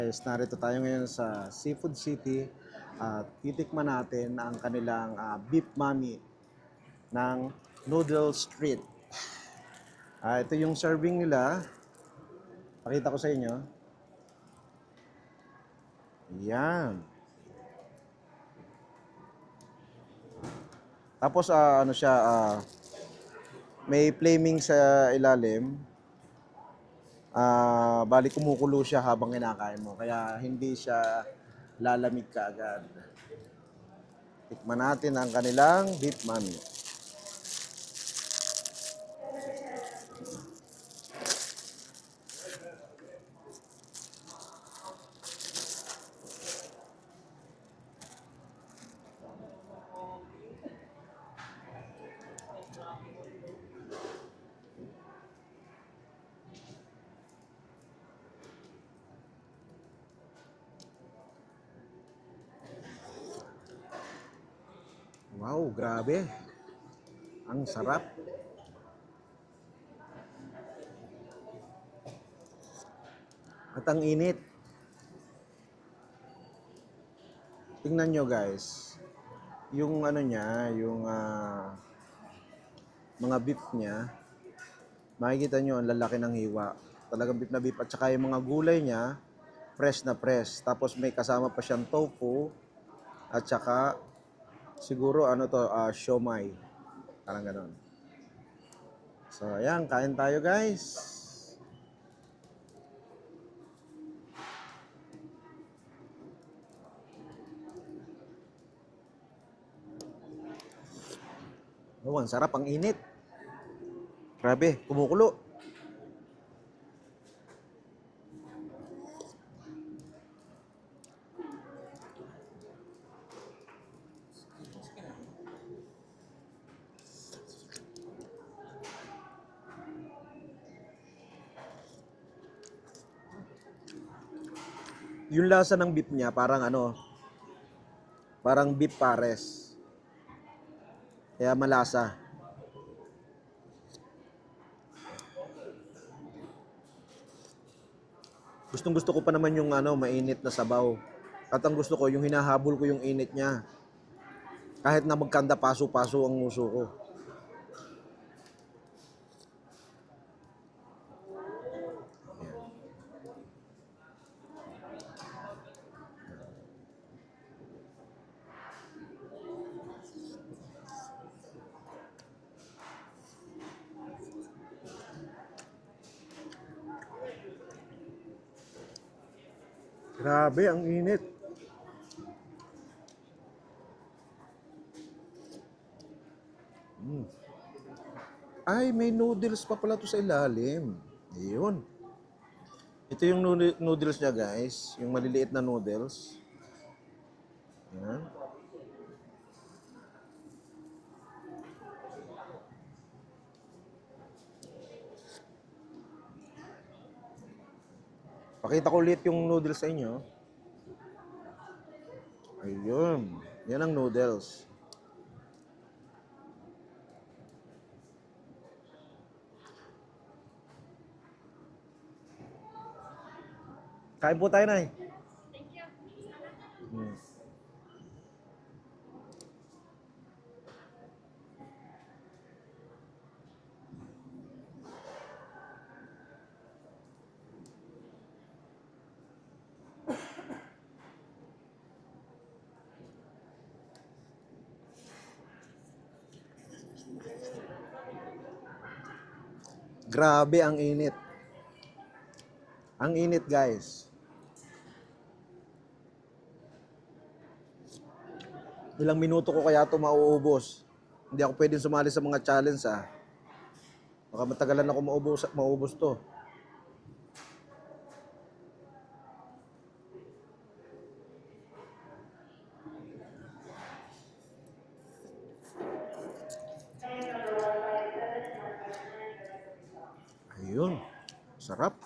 Guys, narito tayo ngayon sa Seafood City at titikman natin ang kanilang beef mami ng Noodle Street. Ito yung serving nila. Pakita ko sa inyo. Yan. Tapos ano siya, may flaming sa ilalim. Bali kumukulo siya habang kinakain mo. Kaya hindi siya lalamig kaagad. Tikman natin ang kanilang beef mami. Wow, grabe. Ang sarap. At ang init. Tingnan nyo guys. Yung ano niya, yung mga beef niya, makikita nyo ang lalaki ng hiwa. Talagang beef na beef. At saka yung mga gulay niya, fresh na fresh. Tapos may kasama pa siyang tofu. At saka, siguro ano to, siomai. Parang ganon. So, ayan, kain tayo guys. Oh, ang sarap, ang init. Grabe, kumukulo. Yung lasa ng beef niya, parang ano, parang beef pares. Kaya malasa. Gustong gusto ko pa naman yung ano, mainit na sabaw. At ang gusto ko, yung hinahabol ko yung init niya. Kahit na magkanda paso-paso ang nguso ko. Grabe, ang init. Ay, may noodles pa pala to sa ilalim. Ayun. Ito yung noodles niya guys. Yung maliliit na noodles. Yan. Pakita ko ulit yung noodles sa inyo. Ayun. Yan ang noodles. Kain po tayo, Nay. Hmm. Grabe ang init. Ang init, guys. Ilang minuto ko kaya ito mauubos. Hindi ako pwedeng sumali sa mga challenge, ah. Baka matagalan ako maubos to. Ayun. Sarap.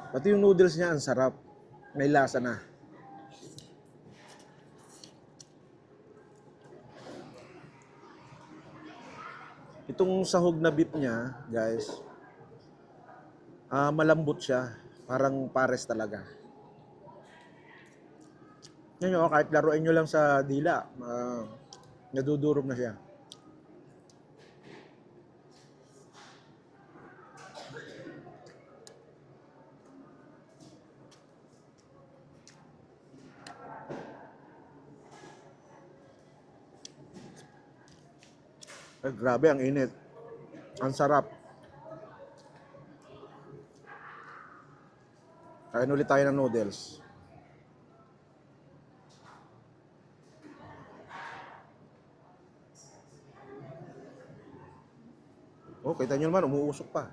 Pati yung noodles niya, ang sarap. May lasa na. Itong sahog na beef niya, guys, malambot siya. Parang pares talaga. Yan yun, kahit laruin nyo lang sa dila, nadudurog na siya. Ay, grabe, ang init. Ang sarap. Kain ulit tayo ng noodles. Oh, kita nyo naman, umuusok pa.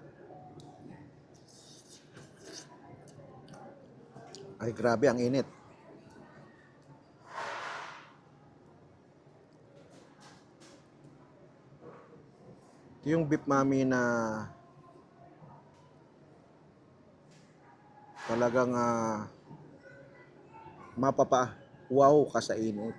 Ay, grabe, ang init. Ito yung beef mami na talagang mapapa. Wow ka sa init.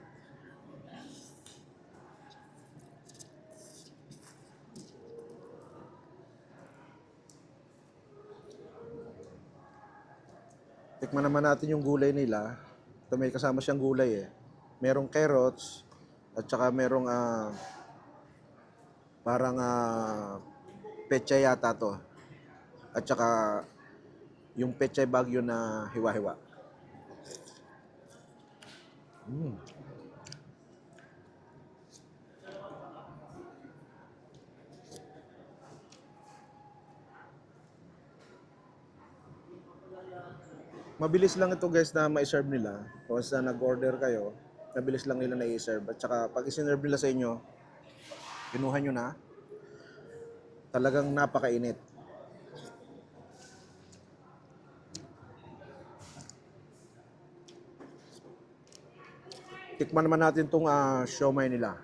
Tikman naman natin yung gulay nila. Ito may kasama siyang gulay eh. Merong carrots at saka merong parang pechay yata to. At saka yung pechay bagyo na hiwa-hiwa. Mabilis lang ito guys na ma-serve nila. Once na nag-order kayo, mabilis lang nila na-i-serve. At saka pag isinerve nila sa inyo, kinuha nyo na, talagang napakainit. Tikman naman natin itong siomai nila.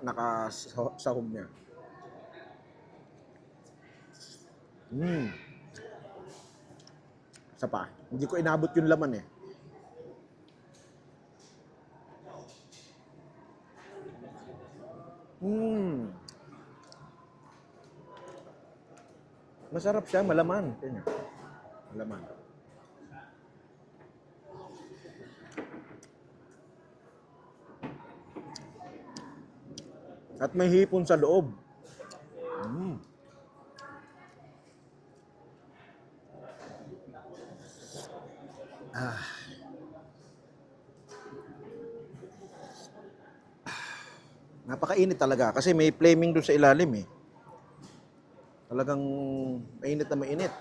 Nakasahog niya. Isa pa. Hindi ko inabot yung laman eh. Masarap siya, malaman. Tingnan. Malaman. At may hipon sa loob. Napakainit talaga kasi may flaming doon sa ilalim eh. Talagang mainit na mainit.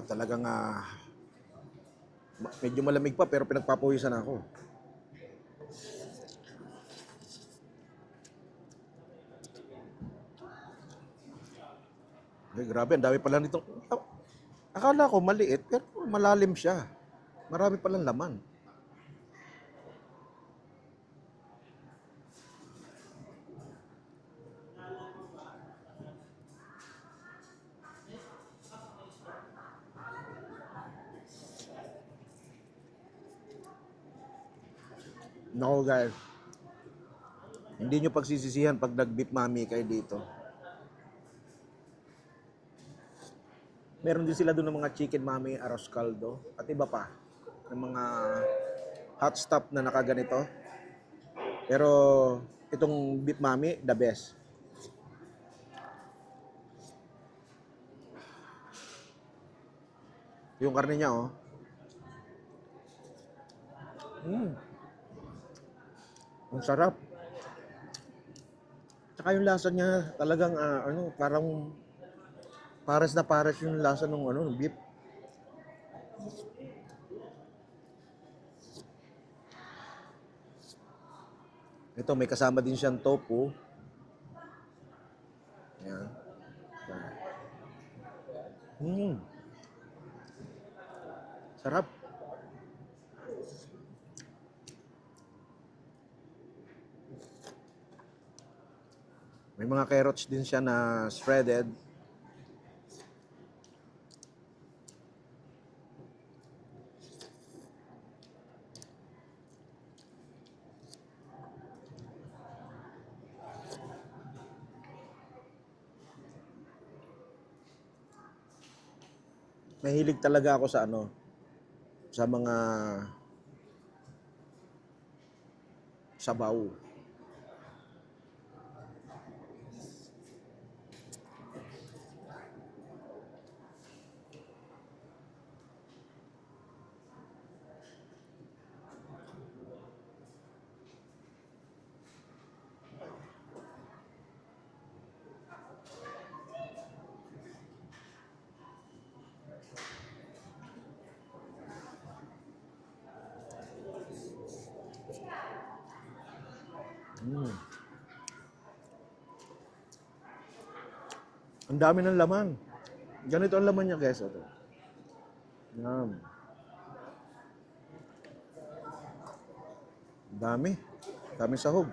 Talagang medyo malamig pa pero pinagpapawisan ako. Ay, grabe, ang dami pala nitong... Akala ko maliit pero malalim siya. Marami palang laman. Nako guys, hindi nyo pagsisisihan pag nag-beef mami kayo dito. Meron din sila doon ng mga chicken mami, arroz caldo, at iba pa. Ng mga hot stuff na nakaganito. Pero itong beef mami, the best. Yung karne niya oh. Ang sarap. Tsaka yung lasa niya talagang parang pares na pares yung lasa ng ng beef. Ito, may kasama din siyang tofu. Ayan. Sarap. May mga carrots din siya na shredded. Mahilig talaga ako sa ano, sa mga sabaw. Ang dami ng laman. Ganito ang laman niya, guys. Ito. Yan. Dami. Dami sahog.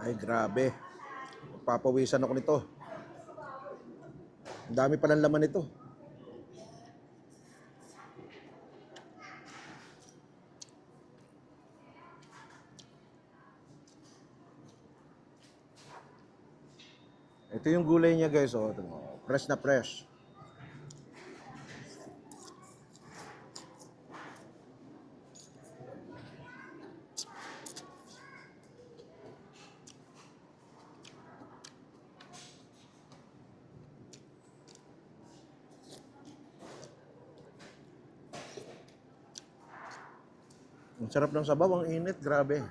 Ay, grabe. Papawisan ako nito. Ang dami palang laman nito. Ito yung gulay niya, guys. Oh, ito mo. Fresh na fresh. Ang sarap ng sabaw, ang init, grabe.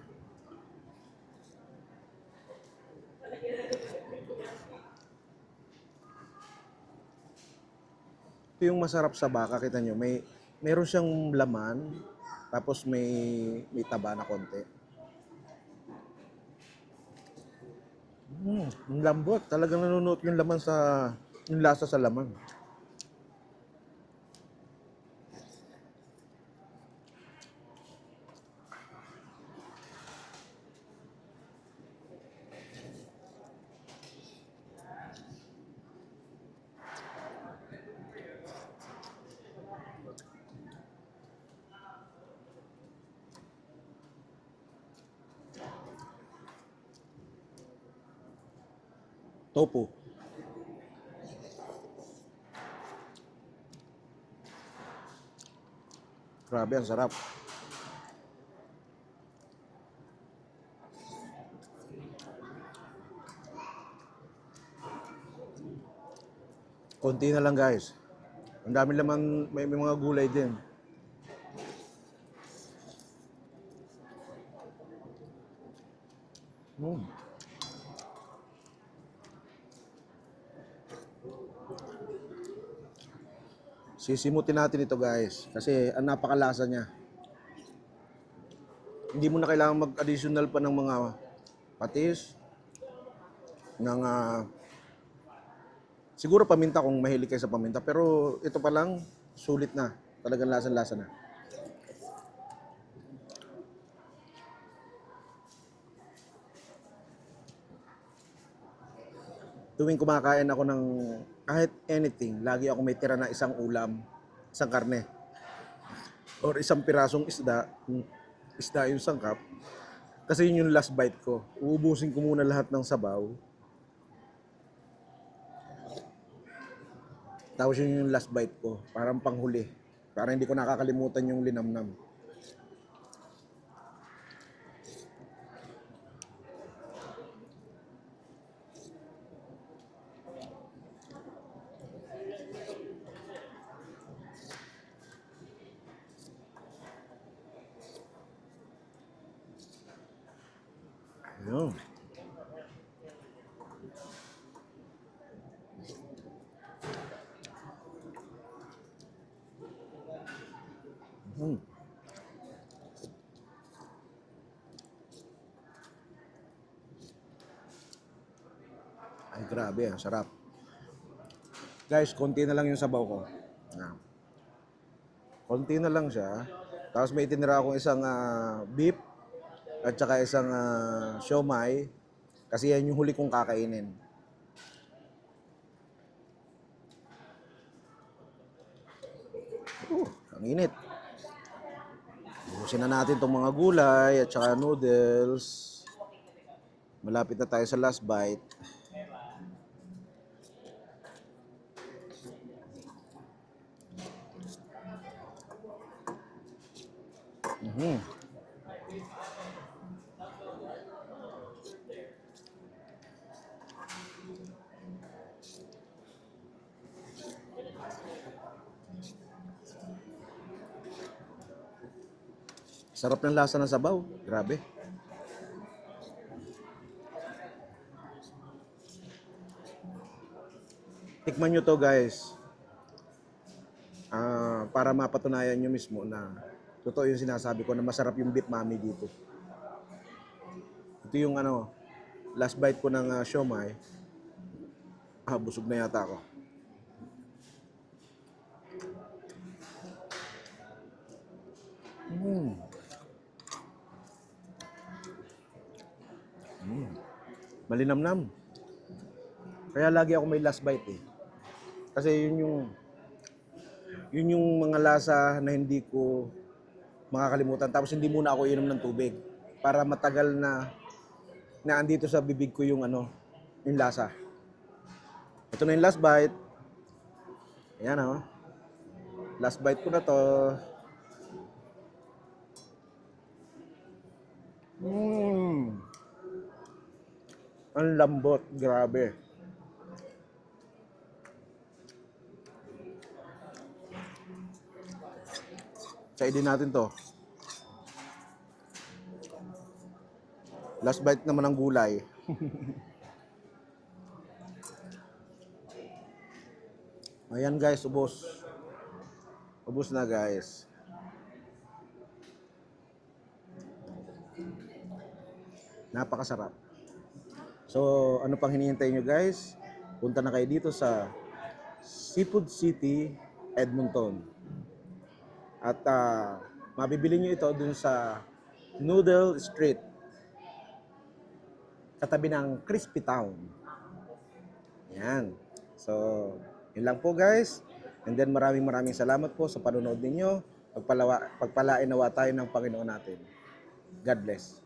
Ito yung masarap sa baka, kita nyo, meron siyang laman, tapos may taba na konti. Ang lambot, talagang nanunuot yung laman yung lasa sa laman. Tofu. Grabe, ang sarap. Konti na lang, guys. Ang dami lamang, may mga gulay din. Sisimutin natin ito, guys, kasi ang napakalasa niya. Hindi mo na kailangan mag-additional pa ng mga patis, ng siguro paminta kung mahilig kayo sa paminta, pero ito pa lang sulit na. Talagang lasa-lasa na. Tuwing kumakain ako ng kahit anything, lagi ako may tira na isang ulam, isang karne, or isang pirasong isda, isda yung sangkap. Kasi yun yung last bite ko. Uubusin ko muna lahat ng sabaw. Tapos yun yung last bite ko, parang panghuli. Para hindi ko nakakalimutan yung linamnam. Ayun. Mm. Ay, grabe, ang sarap. Guys, konti na lang yung sabaw ko. Ah, konti na lang siya. Tapos may itinira akong isang beef at saka isang siomai. Kasi yan yung huli kong kakainin. Ang init. Buhusin na natin itong mga gulay at saka noodles. Malapit na tayo sa last bite. Mhm. Sarap ng lasa ng sabaw. Grabe. Tikman nyo to guys. Para mapatunayan nyo mismo na totoo yung sinasabi ko na masarap yung beef mami dito. Ito yung last bite ko ng siomai. Busog na yata ako. Mm. Malinamnam. Kaya lagi ako may last bite eh. Kasi yun yung mga lasa na hindi ko makakalimutan. Tapos hindi muna ako inom ng tubig para matagal na andito sa bibig ko yung lasa. Ito na yung last bite. Ayan last bite ko na to. Ang lambot, grabe. Try din natin to. Last bite naman ng gulay. Ayan guys, ubos. Ubos na guys. Napakasarap. So, ano pang hinihintay nyo guys? Punta na kayo dito sa Seafood City, Edmonton. At mabibili nyo ito dun sa Noodle Street. Katabi ng Crispy Town. Yan. So, yun lang po guys. And then maraming salamat po sa panonood ninyo. Pagpalain nawa tayo ng Panginoon natin. God bless.